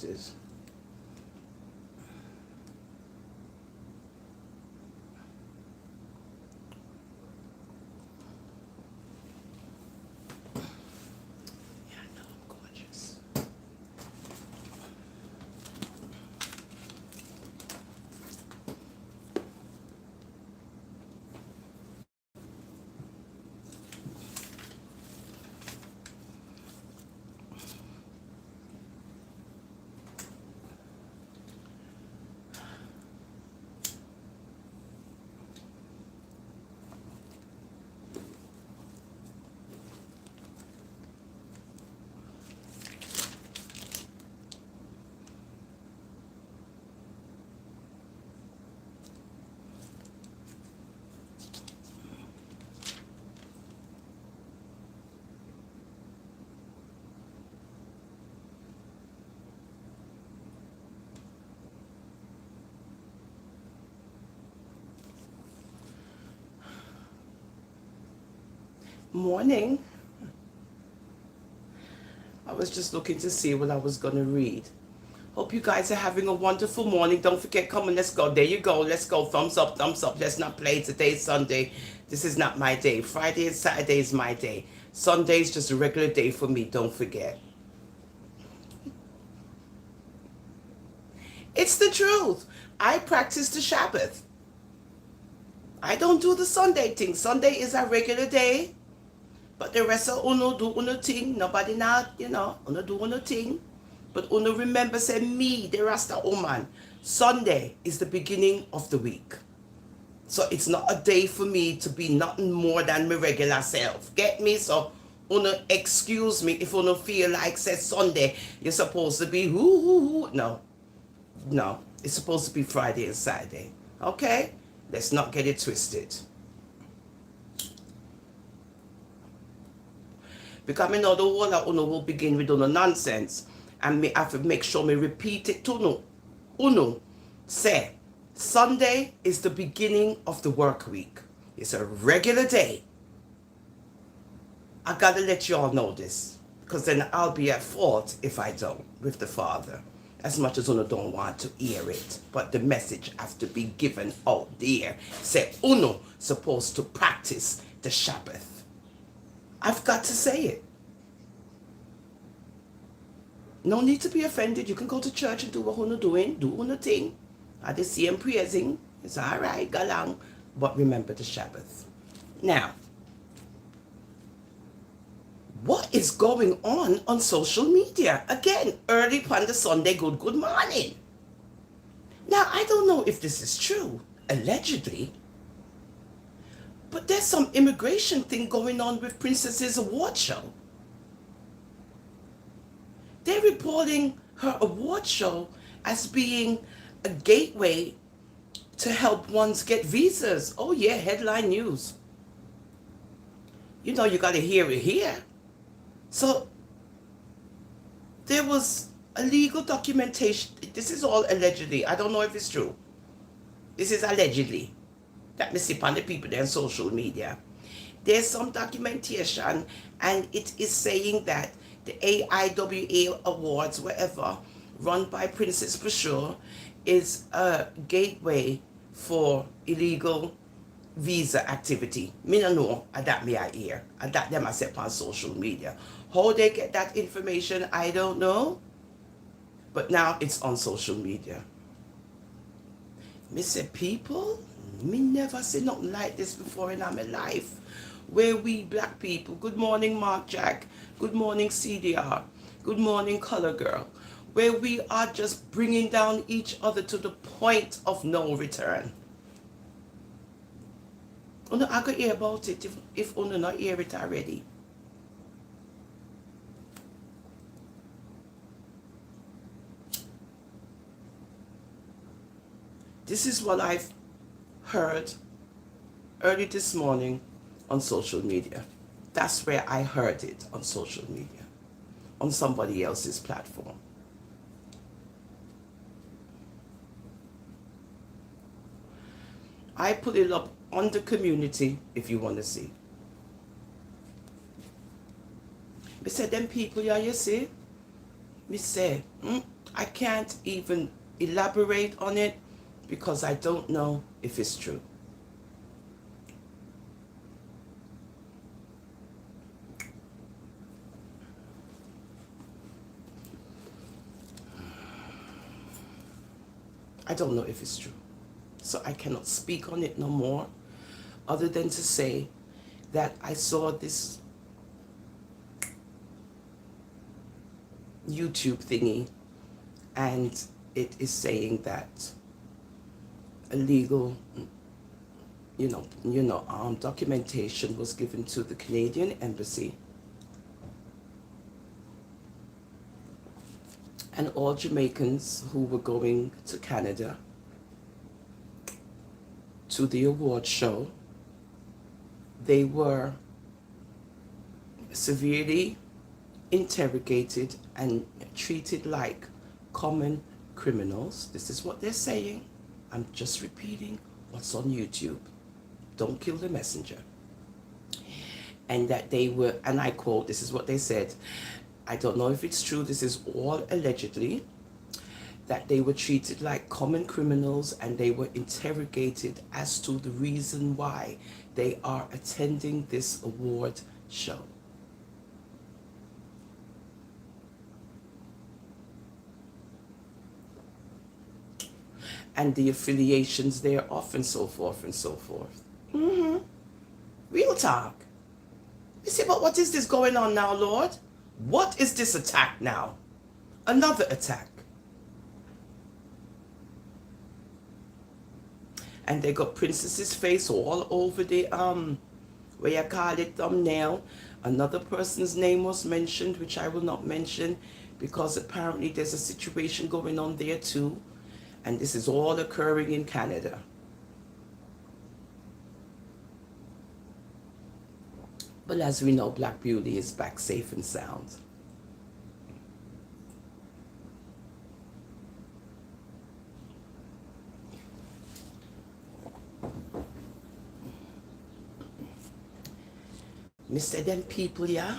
is. Yeah, I know I'm gorgeous. Morning. I was just looking to see what I was going to read. Hope you guys are having a wonderful morning. Don't forget, come on, let's go. There you go. Let's go. Thumbs up, thumbs up. Let's not play. Today's Sunday. This is not my day. Friday and Saturday is my day. Sunday is just a regular day for me. Don't forget. It's the truth. I practice the Sabbath. I don't do the Sunday thing. Sunday is a regular day. But the rest of uno do uno thing. Nobody not, uno do uno thing. But uno remember, say me, the Rasta woman. Sunday is the beginning of the week. So it's not a day for me to be nothing more than my regular self. Get me? So uno excuse me if uno feel like say Sunday, you're supposed to be whoo. No. No. It's supposed to be Friday and Saturday. Okay? Let's not get it twisted. Because I know the whole of uno will begin with uno nonsense. And me have to make sure me repeat it to uno. Uno say, Sunday is the beginning of the work week. It's a regular day. I gotta let you all know this. Because then I'll be at fault if I don't with the Father. As much as uno don't want to hear it. But the message has to be given out there. Say, uno supposed to practice the Sabbath. I've got to say it. No need to be offended. You can go to church and do what uno doing. Do uno thing. At the same praising. It's alright, go along. But remember the Sabbath. Now, what is going on social media? Again, early on the Sunday, good morning. Now, I don't know if this is true. Allegedly. But there's some immigration thing going on with Princess's award show. They're reporting her award show as being a gateway to help ones get visas. Oh yeah, headline news. You know you got to hear it here. So there was a legal documentation. This is all allegedly. I don't know if it's true. This is allegedly. That me see on the people there on social media. There's some documentation and it is saying that the AIWA awards, whatever, run by Princess Pashur, is a gateway for illegal visa activity. Me no know, and that me I hear, and that them I say on social media. How they get that information, I don't know. But now it's on social media. Me say, people, me never see nothing like this before in my life. Where we black people, good morning Mark Jack, good morning CDR, good morning Color Girl, where we are just bringing down each other to the point of no return. Uno, I could hear about it if Uno not hear it already. This is what I've heard early this morning on social media. That's where I heard it, on social media, on somebody else's platform. I put it up on the community if you want to see. Me say, them people, yeah, you see? Me say, I can't even elaborate on it because I don't know if it's true. I don't know if it's true. So I cannot speak on it no more, other than to say that I saw this YouTube thingy, and it is saying that a legal, documentation was given to the Canadian Embassy, and all Jamaicans who were going to Canada to the award show, they were severely interrogated and treated like common criminals. This is what they're saying. I'm just repeating what's on YouTube. Don't kill the messenger. And that they were, and I quote, this is what they said. I don't know if it's true, this is all allegedly, that they were treated like common criminals and they were interrogated as to the reason why they are attending this award show. And the affiliations thereof and so forth and so forth. Real talk. You see, but what is this going on now, Lord? What is this attack now? Another attack. And they got Princess's face all over the, where you call it, thumbnail. Another person's name was mentioned, which I will not mention, because apparently there's a situation going on there too. And this is all occurring in Canada. But as we know, Black Beauty is back safe and sound. Me say them people, yeah,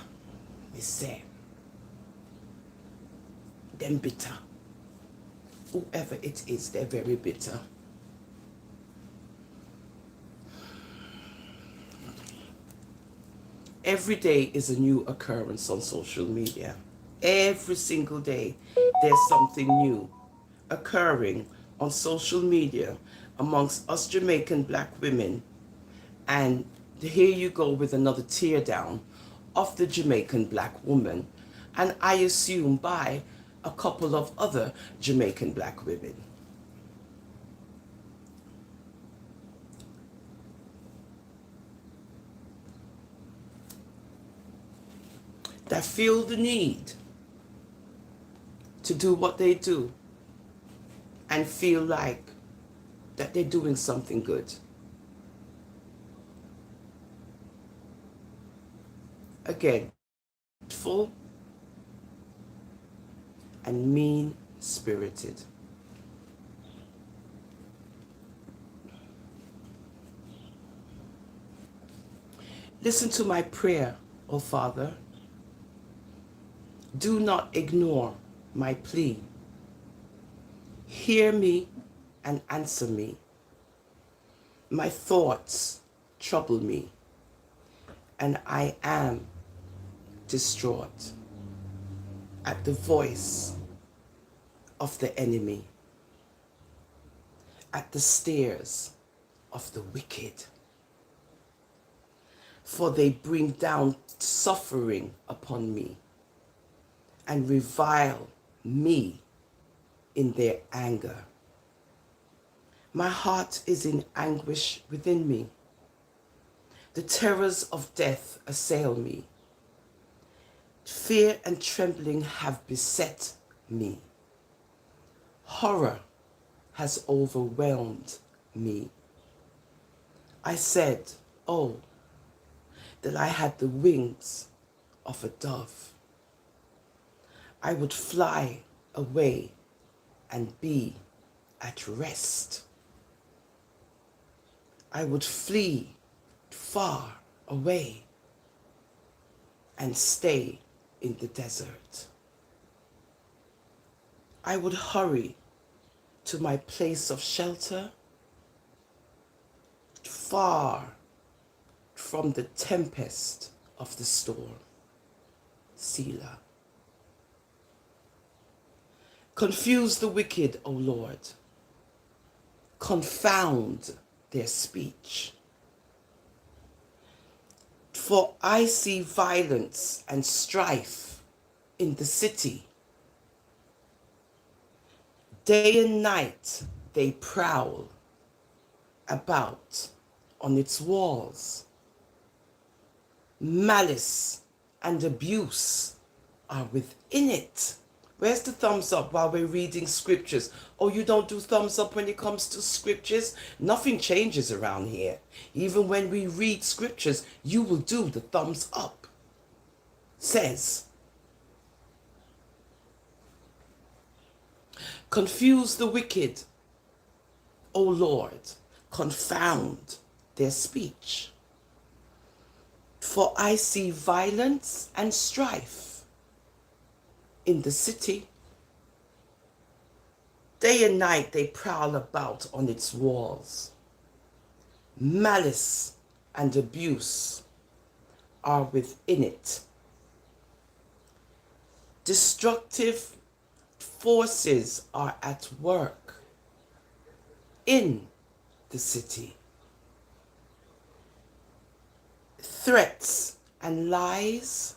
me say, them bitter. Whoever it is, they're very bitter. Every day is a new occurrence on social media. Every single day, there's something new occurring on social media amongst us Jamaican black women. And here you go with another tear down of the Jamaican black woman, and I assume by a couple of other Jamaican black women. That feel the need to do what they do and feel like that they're doing something good. Again, full and mean-spirited. Listen to my prayer, O Father. Do not ignore my plea. Hear me and answer me. My thoughts trouble me, and I am distraught at the voice of the enemy, at the stares of the wicked. For they bring down suffering upon me and revile me in their anger. My heart is in anguish within me. The terrors of death assail me. Fear and trembling have beset me. Horror has overwhelmed me. I said, oh, that I had the wings of a dove. I would fly away and be at rest. I would flee far away and stay in the desert. I would hurry to my place of shelter, far from the tempest of the storm. Selah. Confuse the wicked, O Lord. Confound their speech. For I see violence and strife in the city. Day and night they prowl about on its walls. Malice and abuse are within it. Where's the thumbs up while we're reading scriptures? Oh, you don't do thumbs up when it comes to scriptures? Nothing changes around here. Even when we read scriptures, you will do the thumbs up. Says, confuse the wicked, O Lord, confound their speech. For I see violence and strife in the city. Day and night they prowl about on its walls. Malice and abuse are within it. Destructive forces are at work in the city. Threats and lies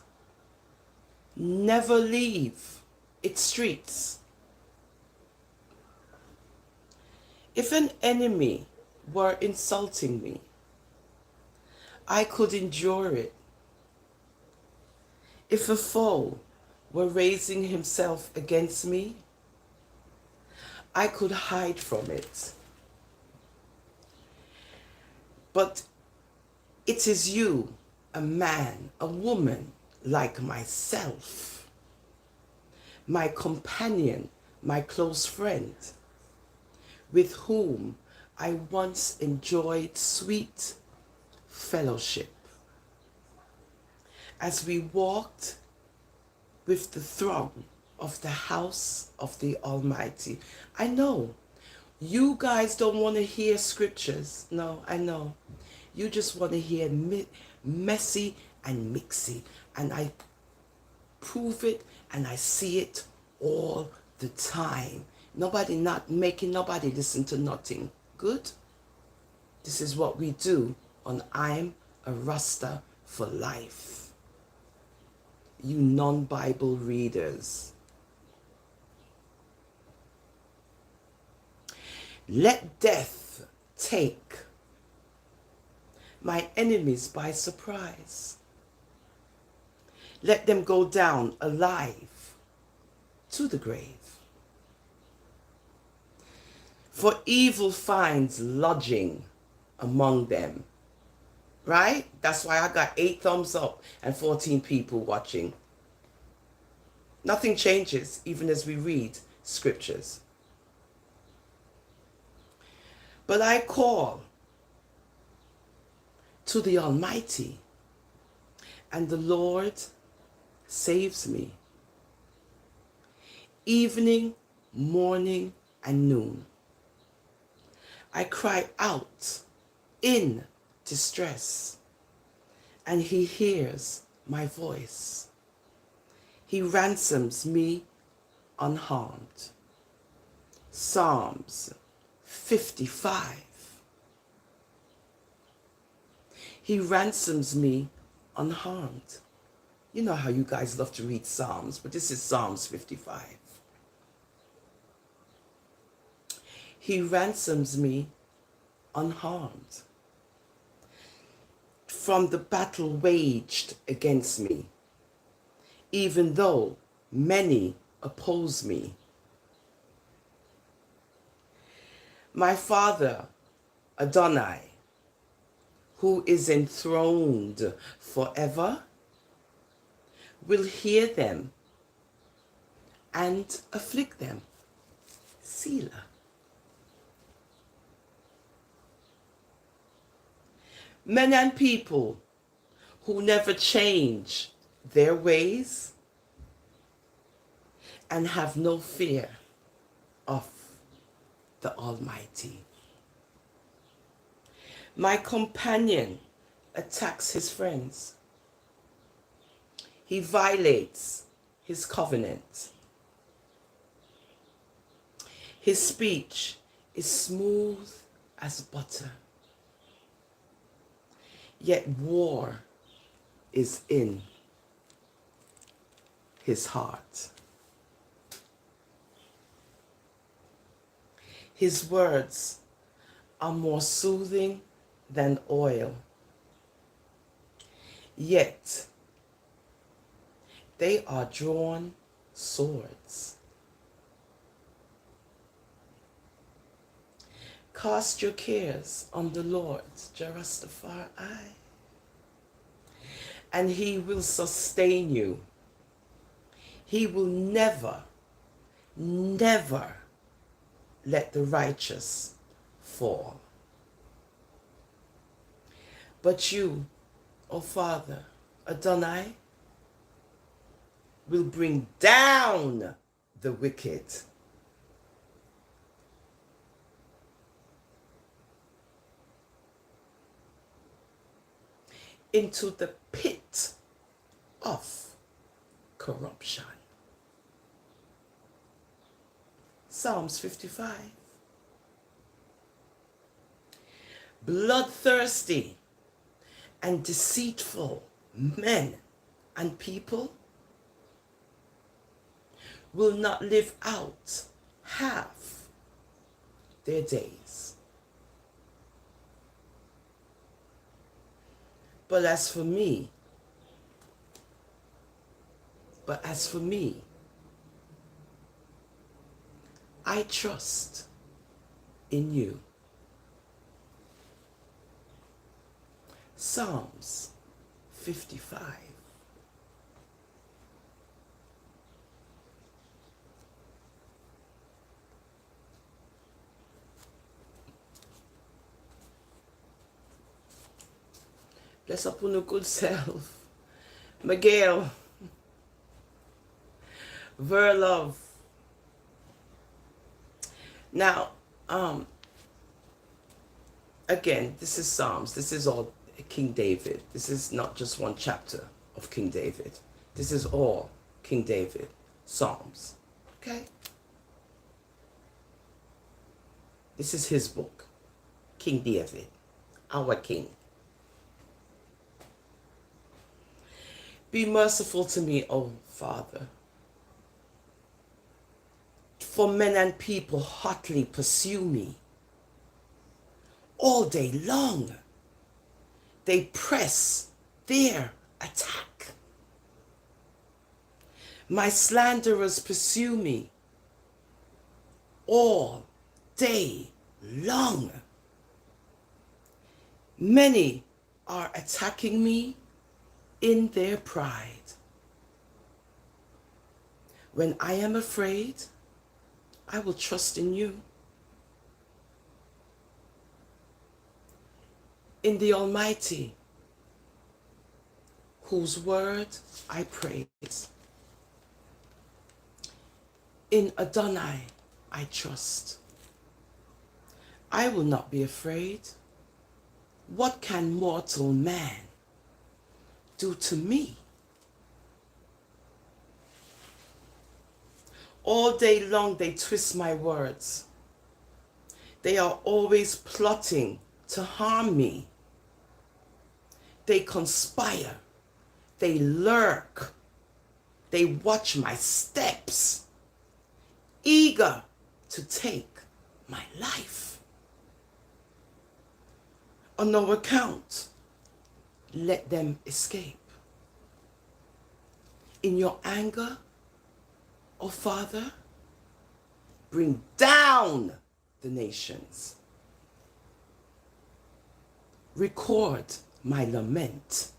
never leave its streets. If an enemy were insulting me, I could endure it. If a foe were raising himself against me, I could hide from it. But it is you, a man, a woman like myself, my companion, my close friend, with whom I once enjoyed sweet fellowship, as we walked with the throng of the house of the Almighty. I know you guys don't want to hear scriptures. No, I know. You just want to hear messy and mixy. And I prove it and I see it all the time. Nobody not making nobody listen to nothing. Good? This is what we do on I'm a Rasta for Life. You non-Bible readers. Let death take my enemies by surprise. Let them go down alive to the grave. For evil finds lodging among them. Right? That's why I got 8 thumbs up and 14 people watching. Nothing changes even as we read scriptures. But I call to the Almighty, and the Lord saves me. Evening, morning, and noon, I cry out in distress, and he hears my voice. He ransoms me unharmed. Psalms 55. He ransoms me unharmed. You know how you guys love to read Psalms, but this is Psalms 55. He ransoms me unharmed from the battle waged against me, even though many oppose me. My Father, Adonai, who is enthroned forever, will hear them and afflict them. Selah. Men and people who never change their ways and have no fear of the Almighty. My companion attacks his friends. He violates his covenant. His speech is smooth as butter, yet war is in his heart. His words are more soothing than oil, yet they are drawn swords. Cast your cares on the Lord, Rasta For Life, and he will sustain you. He will never, never let the righteous fall. But you, O Father, Adonai, will bring down the wicked. Into the pit of corruption. Psalms 55. Bloodthirsty and deceitful men and people will not live out half their days. But as for me, I trust in you. Psalms 55. Bless up on your good self. Miguel. Verlove. Now, again, this is Psalms. This is all King David. This is not just one chapter of King David. This is all King David. Psalms. Okay? This is his book. King David. Our king. Be merciful to me, O Father. For men and people hotly pursue me. All day long, they press their attack. My slanderers pursue me all day long. Many are attacking me in their pride. When I am afraid, I will trust in you. In the Almighty, whose word I praise. In Adonai I trust. I will not be afraid. What can mortal man do to me? All day long they twist my words. They are always plotting to harm me. They conspire. They lurk. They watch my steps, eager to take my life. On no account, let them escape. In your anger, O Father, bring down the nations. Record my lament.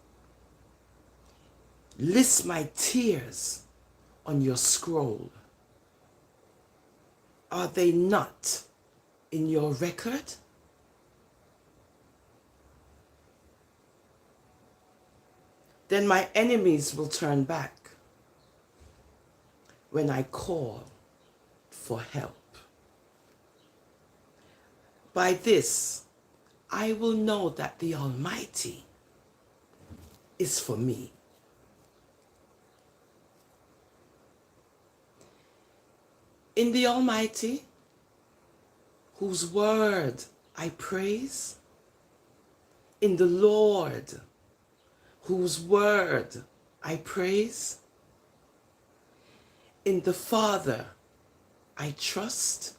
List my tears on your scroll. Are they not in your record? Then my enemies will turn back when I call for help. By this, I will know that the Almighty is for me. In the Almighty, whose word I praise, in the Lord, whose word I praise, in the Father I trust,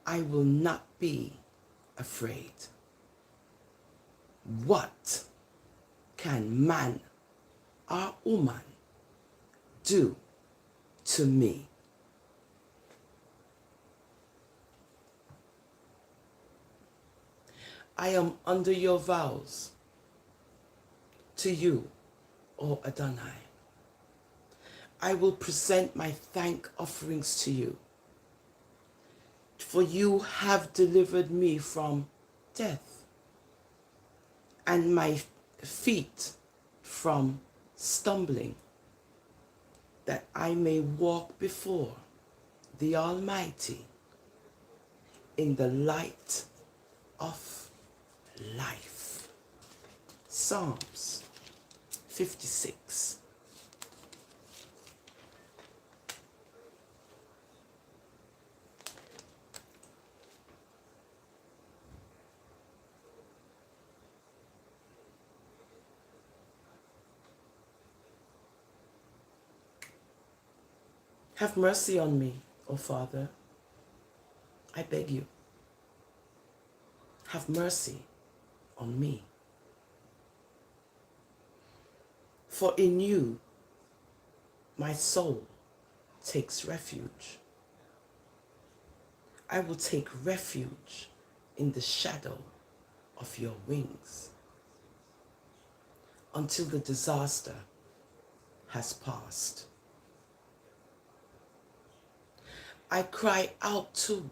I will not be afraid. What can man or woman do to me? I am under your vows to you, O Adonai. I will present my thank offerings to you, for you have delivered me from death and my feet from stumbling, that I may walk before the Almighty in the light of life. Psalms 56. Have mercy on me, O Father, I beg you. Have mercy on me. For in you my soul takes refuge. I will take refuge in the shadow of your wings until the disaster has passed. I cry out to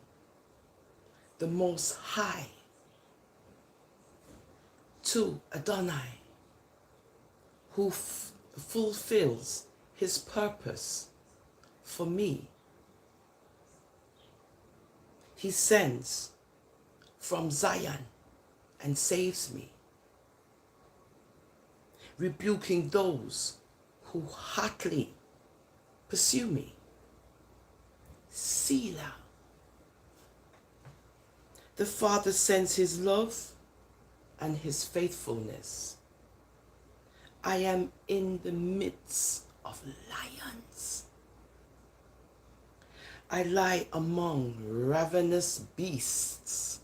the Most High, to Adonai, who fulfills his purpose for me. He sends from Zion and saves me, rebuking those who hotly pursue me. Selah. The Father sends his love and his faithfulness. I am in the midst of lions. I lie among ravenous beasts,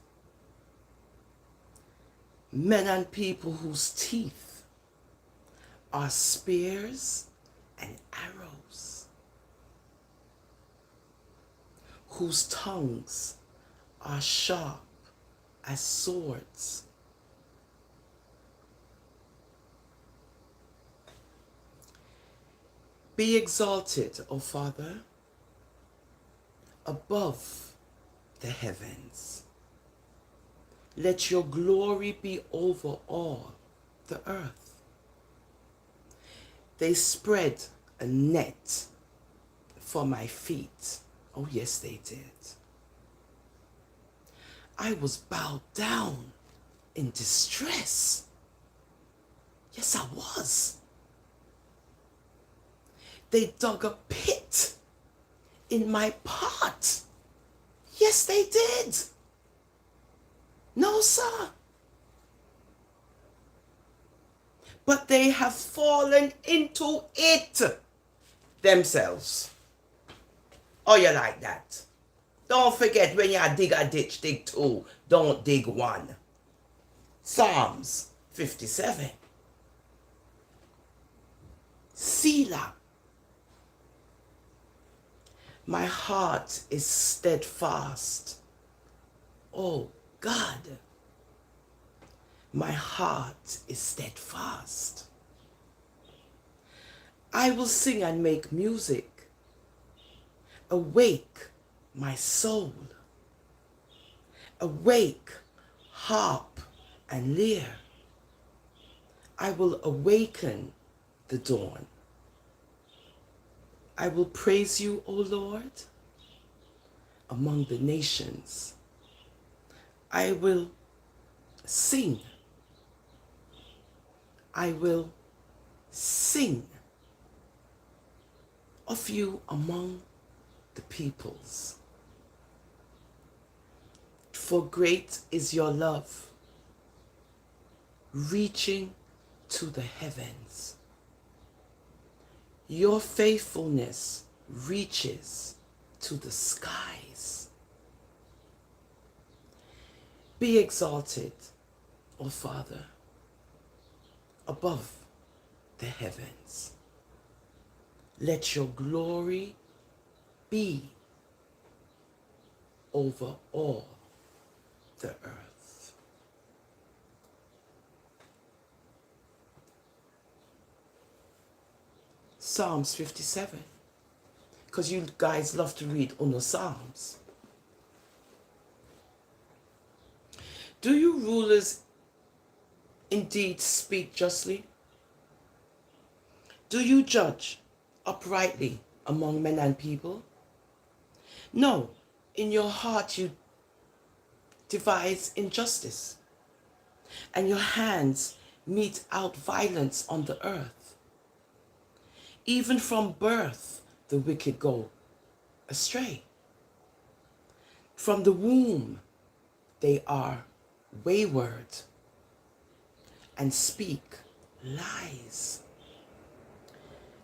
men and people whose teeth are spears and arrows, whose tongues are sharp as swords. Be exalted, O Father, above the heavens. Let your glory be over all the earth. They spread a net for my feet. Oh, yes, they did. I was bowed down in distress. Yes, I was. They dug a pit in my pot. Yes, they did. No, sir. But they have fallen into it themselves. Oh, you like that? Don't forget, when you dig a ditch, dig two. Don't dig one. Psalms 57. Selah. My heart is steadfast. Oh God, my heart is steadfast. I will sing and make music. Awake, my soul. Awake, harp and lyre. I will awaken the dawn. I will praise you, O Lord, among the nations. I will sing. I will sing of you among the peoples. For great is your love, reaching to the heavens. Your faithfulness reaches to the skies. Be exalted, O Father, above the heavens. Let your glory be over all the earth. Psalms 57. Because you guys love to read on the Psalms. Do you rulers indeed speak justly? Do you judge uprightly among men and people? No, in your heart you devise injustice, and your hands mete out violence on the earth. Even from birth the wicked go astray. From the womb they are wayward and speak lies.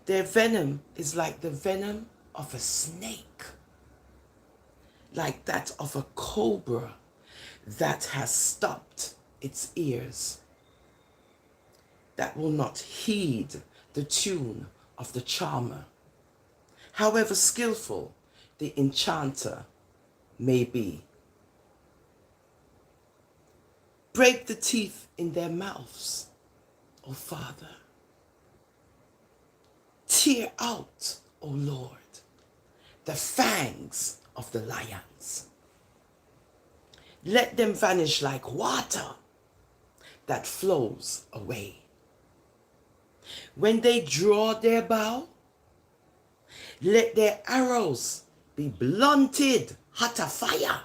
Their venom is like the venom of a snake, like that of a cobra that has stopped its ears, that will not heed the tune of the charmer, however skillful the enchanter may be. Break the teeth in their mouths, O Father. Tear out, O Lord, the fangs of the lions. Let them vanish like water that flows away. When they draw their bow, let their arrows be blunted, hotter fire,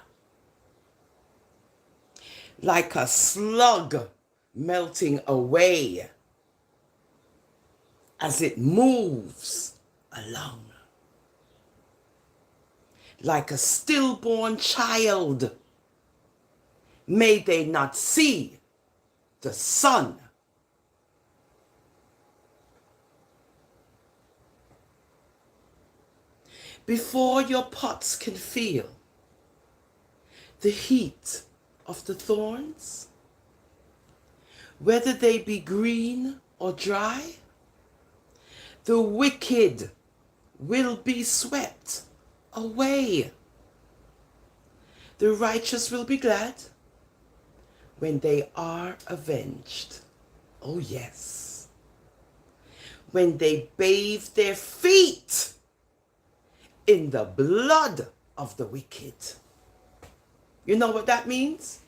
like a slug melting away as it moves along. Like a stillborn child, may they not see the sun. Before your pots can feel the heat of the thorns, whether they be green or dry, the wicked will be swept away. The righteous will be glad when they are avenged. Oh yes. When they bathe their feet in the blood of the wicked. You know what that means?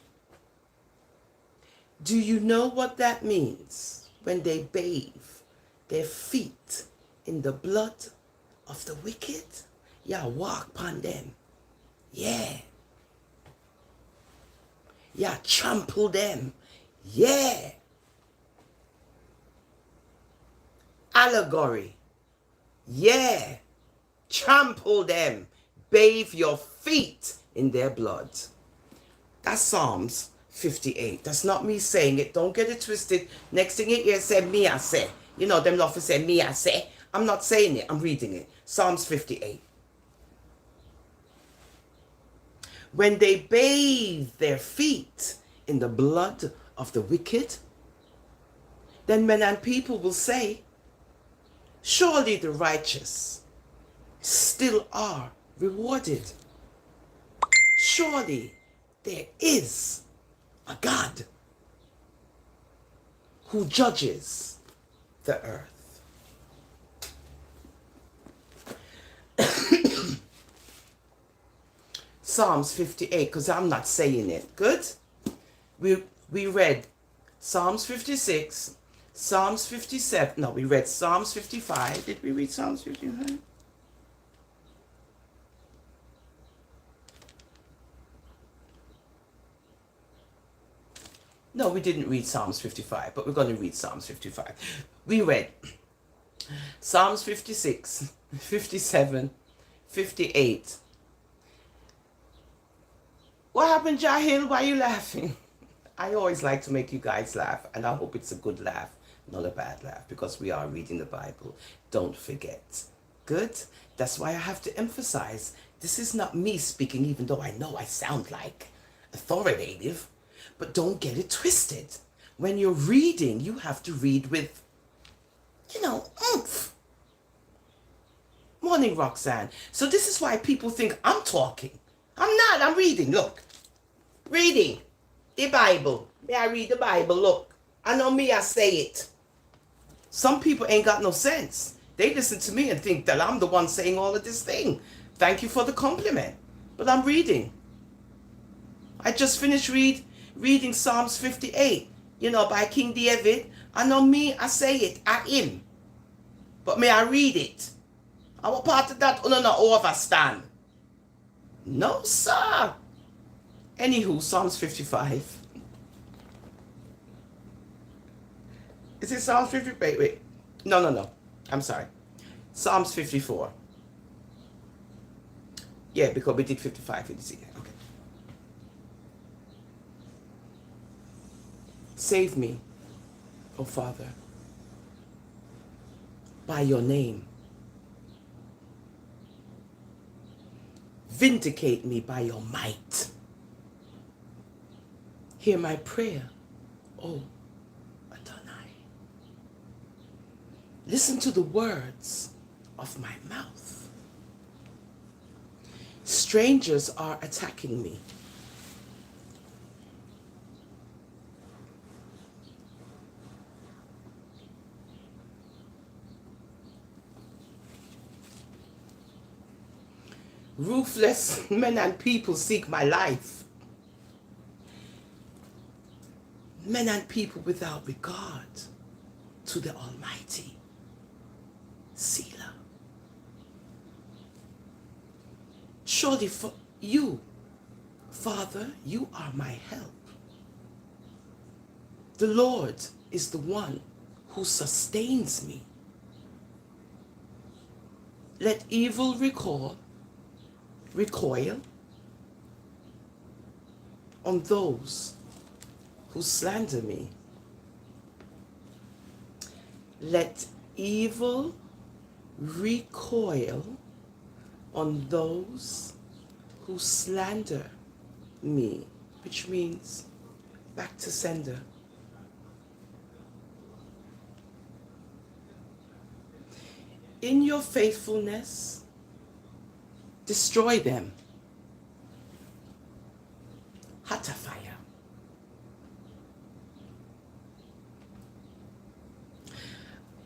Do you know what that means when they bathe their feet in the blood of the wicked? Yeah, walk upon them. Yeah. Yeah, trample them. Yeah. Allegory. Yeah. Trample them. Bathe your feet in their blood. That's Psalms 58. That's not me saying it. Don't get it twisted. Next thing you hear say, me I say. You know, them love to say, me I say. I'm not saying it. I'm reading it. Psalms 58. When they bathe their feet in the blood of the wicked, then men and people will say, surely the righteous still are rewarded. Surely there is a God who judges the earth. Psalms 58, because I'm not saying it. Good? We read Psalms 56, Psalms 57. No, we read Psalms 55. Did we read Psalms 55? No, we didn't read Psalms 55, but we're going to read Psalms 55. We read Psalms 56, 57, 58. What happened, Jahil? Why are you laughing? I always like to make you guys laugh, and I hope it's a good laugh, not a bad laugh, because we are reading the Bible. Don't forget. Good? That's why I have to emphasize, this is not me speaking, even though I know I sound like authoritative, but don't get it twisted. When you're reading, you have to read with, oomph. Morning, Roxanne. So this is why people think I'm talking. I'm not. I'm reading. Look. Reading the Bible. May I read the Bible? Look. I know me, I say it. Some people ain't got no sense. They listen to me and think that I'm the one saying all of this thing. Thank you for the compliment. But I'm reading. I just finished reading Psalms 58, by King David. I know me, I say it, I him. But may I read it? I what part of that not overstand? No, sir. Anywho, Psalms 55. Is it Psalms 55? Wait. No. I'm sorry. Psalms 54. Yeah, because we did 55, 56. Okay. Save me, O Father, by your name. Vindicate me by your might. Hear my prayer, O Adonai. Listen to the words of my mouth. Strangers are attacking me. Ruthless men and people seek my life. Men and people without regard to the Almighty. Selah. Surely for you, Father, you are my help. The Lord is the one who sustains me. Let evil recoil on those who slander me. Let evil recoil on those who slander me, which means back to sender. In your faithfulness, destroy them. Hatafire.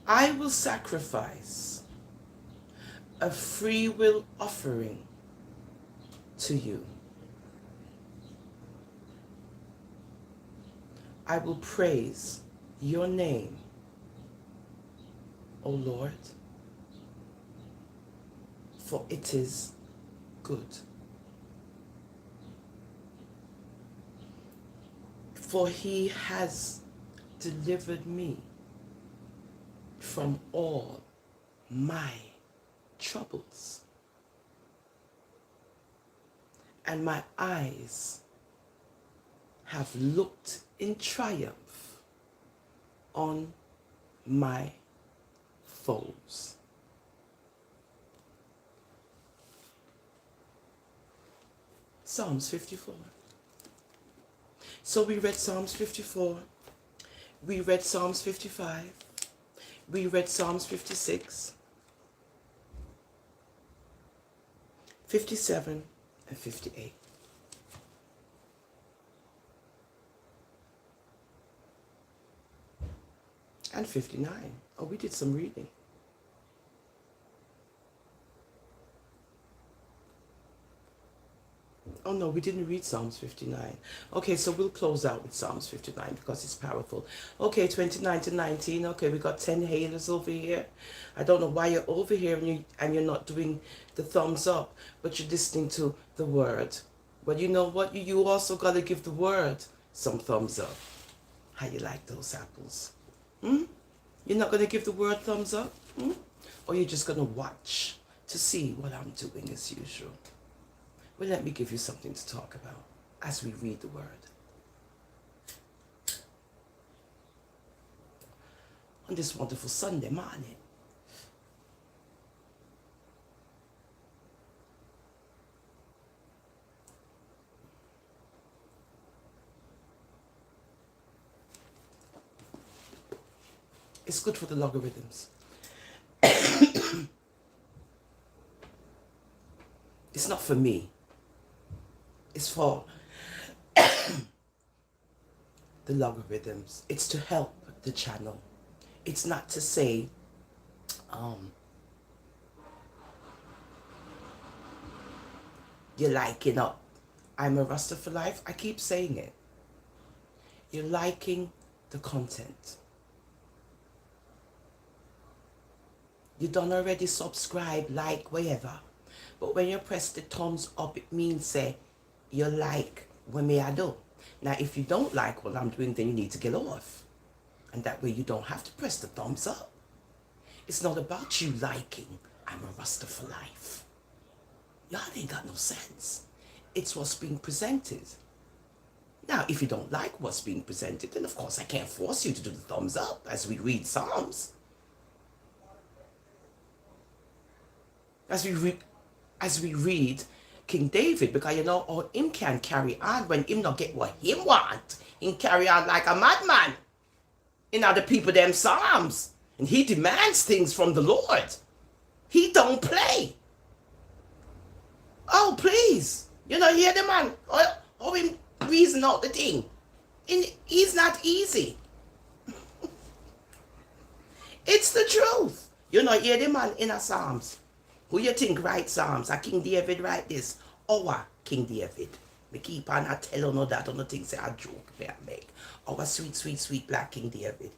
I will sacrifice a free will offering to you. I will praise your name, O Lord, for it is good. For he has delivered me from all my troubles, and my eyes have looked in triumph on my foes. Psalms 54. So we read Psalms 54, we read Psalms 55, we read Psalms 56, 57, and 58. And 59. Oh, we did some reading. Oh no, we didn't read Psalms 59. Okay, so we'll close out with Psalms 59 because it's powerful. Okay, 29 to 19. Okay, we got 10 haters over here. I don't know why you're over here and you're not doing the thumbs up, but you're listening to the word. But you know what? You also got to give the word some thumbs up. How you like those apples? Hmm? You're not going to give the word thumbs up? Hmm? Or you're just going to watch to see what I'm doing as usual? Well, let me give you something to talk about as we read the word. On this wonderful Sunday morning, it's good for the logarithms. It's not for me. It's for the logarithms. It's to help the channel. It's not to say, you're liking up. I'm a Rasta for Life. I keep saying it. You're liking the content. You don't already subscribe, like, wherever. But when you press the thumbs up, it means say you like what me I do. Now, if you don't like what I'm doing, then you need to get off. And that way you don't have to press the thumbs up. It's not about you liking, I'm a Rasta for Life. Y'all ain't got no sense. It's what's being presented. Now, if you don't like what's being presented, then of course I can't force you to do the thumbs up as we read Psalms. As we read King David, because you know, or him can carry on when him not get what him want. Him carry on like a madman in other people them Psalms. And he demands things from the Lord. He don't play. Oh, please. You know, hear the man. Oh, him reason out the thing. And he's not easy. It's the truth. You know, hear the man in a Psalms. Who you think write Psalms? A King David write this? Our King David. Me keep on a tell you that on the things say a joke me I make. Our sweet, sweet, sweet black King David.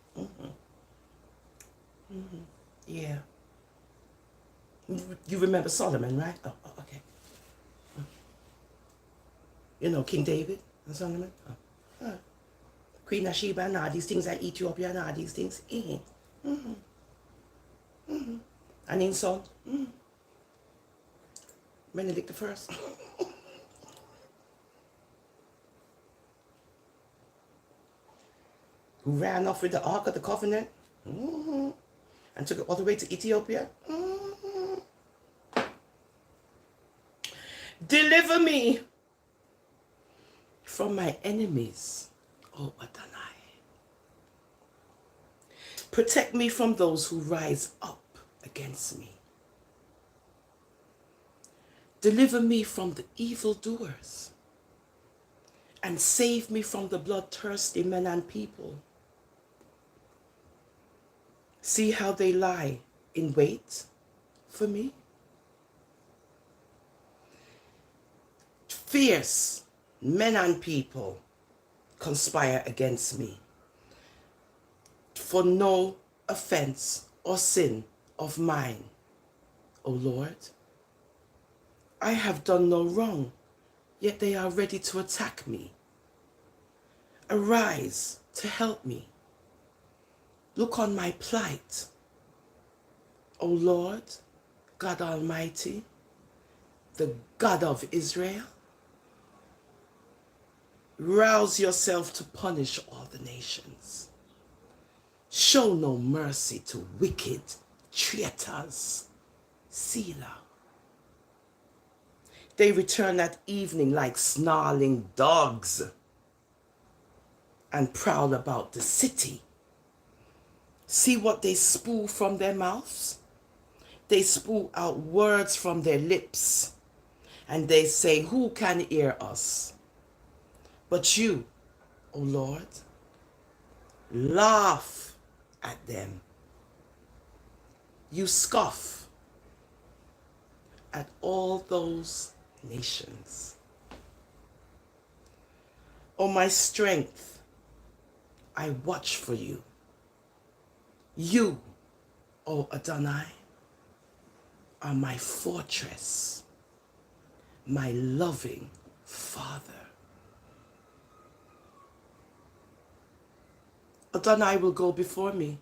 Yeah. You remember Solomon, right? Oh, okay. You know King David and Solomon? Queen of Sheba and all these things, and Ethiopia and all these things. And in son, Benedict the First. Who ran off with the Ark of the Covenant and took it all the way to Ethiopia. Deliver me from my enemies, O Adonai. Protect me from those who rise up against me. Deliver me from the evildoers and save me from the bloodthirsty men and people. See how they lie in wait for me. Fierce men and people conspire against me for no offense or sin of mine, O Lord. I have done no wrong, yet they are ready to attack me. Arise to help me. Look on my plight, O Lord, God Almighty, the God of Israel. Rouse yourself to punish all the nations. Show no mercy to wicked traitors. Selah. They return at evening like snarling dogs and prowl about the city. See what they spew from their mouths? They spew out words from their lips, and they say, who can hear us? But you, O Lord, laugh at them. You scoff at all those nations. O my strength, I watch for you. You, O Adonai, are my fortress, my loving Father. Adonai will go before me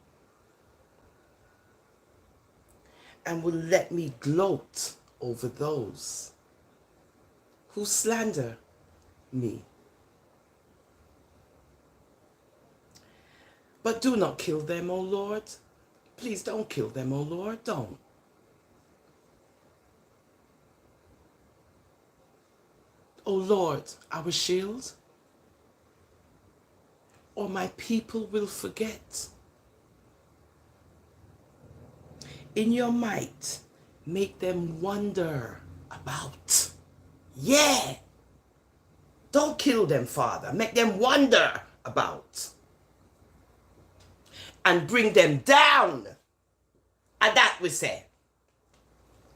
and will let me gloat over those who slander me. But do not kill them, O Lord. Please don't kill them, O Lord. Don't. O Lord, our shield, or my people will forget. In your might, make them wonder about. Yeah. Don't kill them, Father. Make them wonder about. And bring them down. And that we say.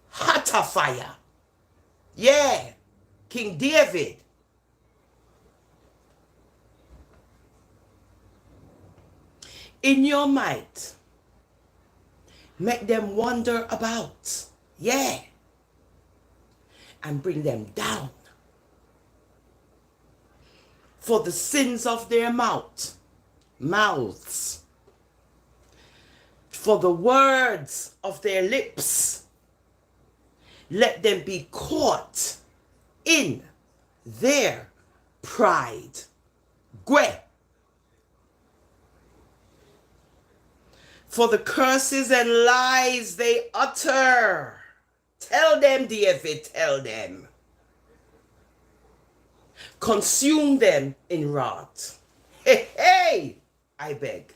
Hotter fire. Yeah. King David. In your might, make them wonder about. Yeah. And bring them down. For the sins of their mouths. For the words of their lips. Let them be caught in their pride. Gwe. For the curses and lies they utter. Tell them, David, tell them. Consume them in wrath. Hey, hey, I beg.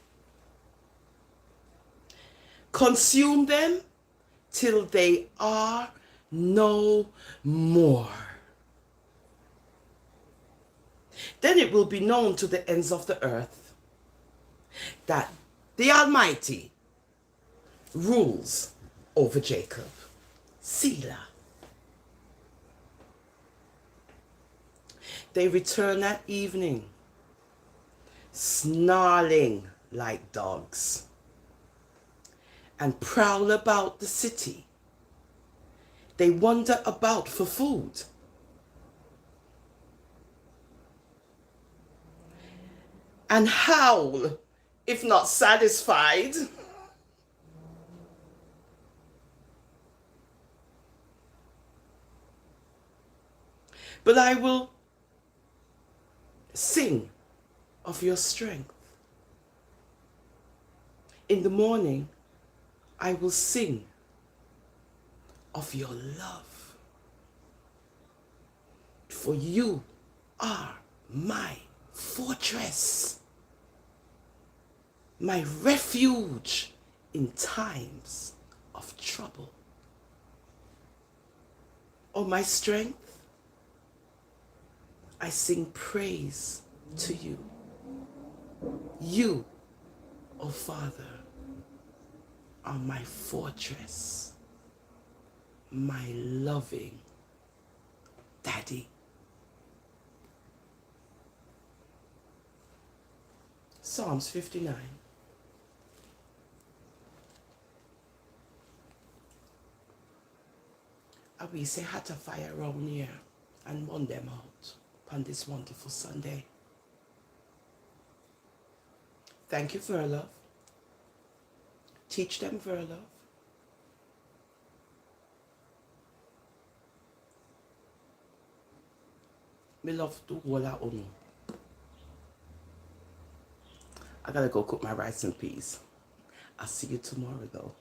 Consume them till they are no more. Then it will be known to the ends of the earth that the Almighty rules over Jacob. Selah. They return at evening, snarling like dogs, and prowl about the city. They wander about for food. And howl if not satisfied. But I will sing of your strength. In the morning, I will sing of your love. For you are my fortress, my refuge in times of trouble. O my strength, I sing praise to you. You, O Father, are my fortress, my loving Daddy. Psalms 59. And we say, had a fire around here and burn them out on this wonderful Sunday. Thank you for love. Teach them for love. Me love to hold our own. I gotta go cook my rice and peas. I'll see you tomorrow though.